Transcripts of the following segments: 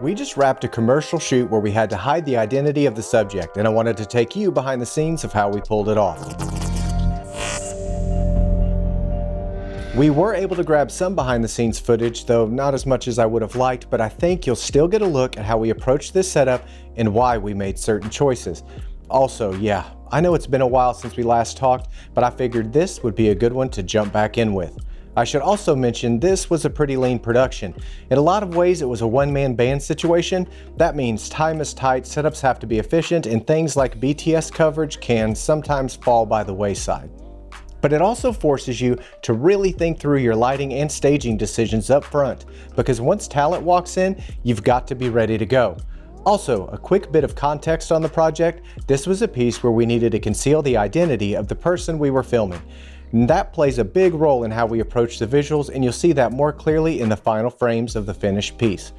We just wrapped a commercial shoot where we had to hide the identity of the subject, and I wanted to take you behind the scenes of how we pulled it off. We were able to grab some behind the scenes footage, though not as much as I would have liked, but I think you'll still get a look at how we approached this setup and why we made certain choices. Also, yeah, I know it's been a while since we last talked, but I figured this would be a good one to jump back in with. I should also mention this was a pretty lean production. In a lot of ways it was a one-man band situation. That means time is tight, setups have to be efficient, and things like BTS coverage can sometimes fall by the wayside. But it also forces you to really think through your lighting and staging decisions up front, because once talent walks in, you've got to be ready to go. Also, a quick bit of context on the project, this was a piece where we needed to conceal the identity of the person we were filming. And that plays a big role in how we approach the visuals, and you'll see that more clearly in the final frames of the finished piece.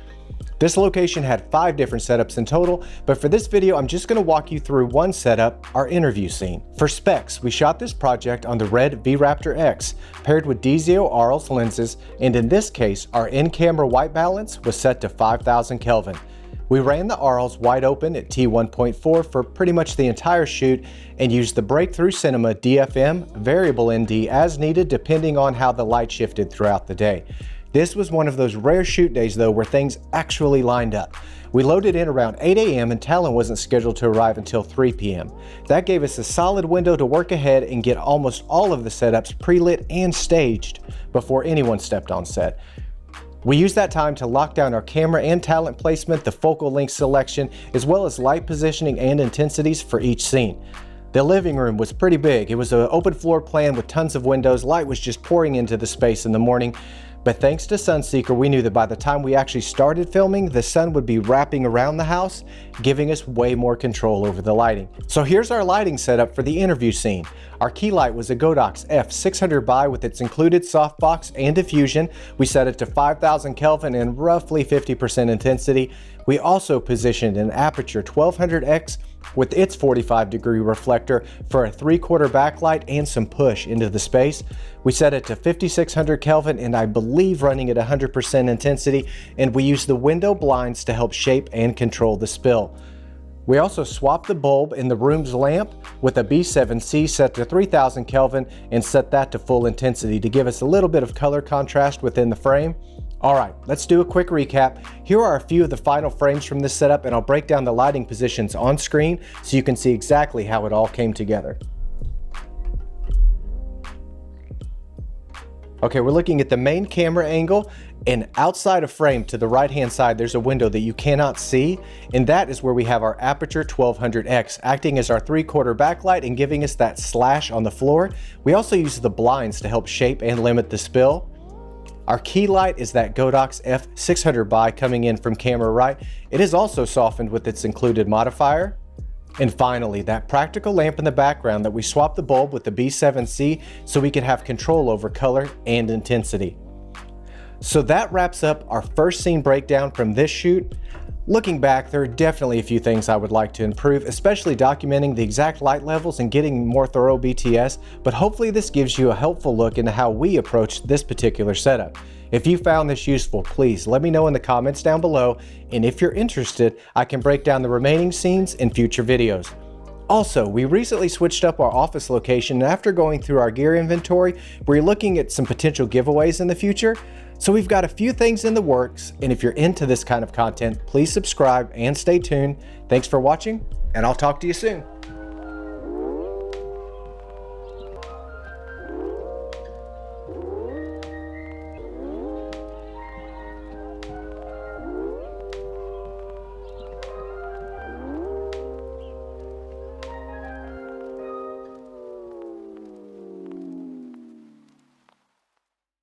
This location had 5 different setups in total, but for this video I'm just going to walk you through one setup, our interview scene. For specs, we shot this project on the RED V-Raptor X, paired with DZO Arles lenses, and in this case our in-camera white balance was set to 5000 Kelvin. We ran the Arles wide open at T1.4 for pretty much the entire shoot and used the Breakthrough Cinema DFM variable ND as needed depending on how the light shifted throughout the day. This was one of those rare shoot days though where things actually lined up. We loaded in around 8 a.m. and talent wasn't scheduled to arrive until 3 p.m. That gave us a solid window to work ahead and get almost all of the setups pre-lit and staged before anyone stepped on set. We used that time to lock down our camera and talent placement, the focal length selection, as well as light positioning and intensities for each scene. The living room was pretty big. It was an open floor plan with tons of windows. Light was just pouring into the space in the morning. But thanks to Sunseeker, we knew that by the time we actually started filming, the sun would be wrapping around the house, giving us way more control over the lighting. So here's our lighting setup for the interview scene. Our key light was a Godox F600Bi with its included softbox and diffusion. We set it to 5000 Kelvin and roughly 50% intensity. We also positioned an Aputure 1200X with its 45-degree reflector for a 3/4 backlight and some push into the space. We set it to 5600 Kelvin and I believe running at 100% intensity, and we used the window blinds to help shape and control the spill. We also swapped the bulb in the room's lamp with a B7C set to 3000 Kelvin and set that to full intensity to give us a little bit of color contrast within the frame. Alright, let's do a quick recap. Here are a few of the final frames from this setup, and I'll break down the lighting positions on screen so you can see exactly how it all came together. Okay, we're looking at the main camera angle, and outside of frame to the right hand side there's a window that you cannot see, and that is where we have our Aputure 1200X acting as our 3/4 backlight and giving us that slash on the floor. We also use the blinds to help shape and limit the spill. Our key light is that Godox F600Bi coming in from camera right. It is also softened with its included modifier. And finally, that practical lamp in the background that we swapped the bulb with the B7C so we could have control over color and intensity. So that wraps up our first scene breakdown from this shoot. Looking back, there are definitely a few things I would like to improve, especially documenting the exact light levels and getting more thorough BTS, but hopefully this gives you a helpful look into how we approached this particular setup. If you found this useful, please let me know in the comments down below, and if you're interested, I can break down the remaining scenes in future videos. Also, we recently switched up our office location, and after going through our gear inventory, we're looking at some potential giveaways in the future. So we've got a few things in the works, and if you're into this kind of content, please subscribe and stay tuned. Thanks for watching, and I'll talk to you soon.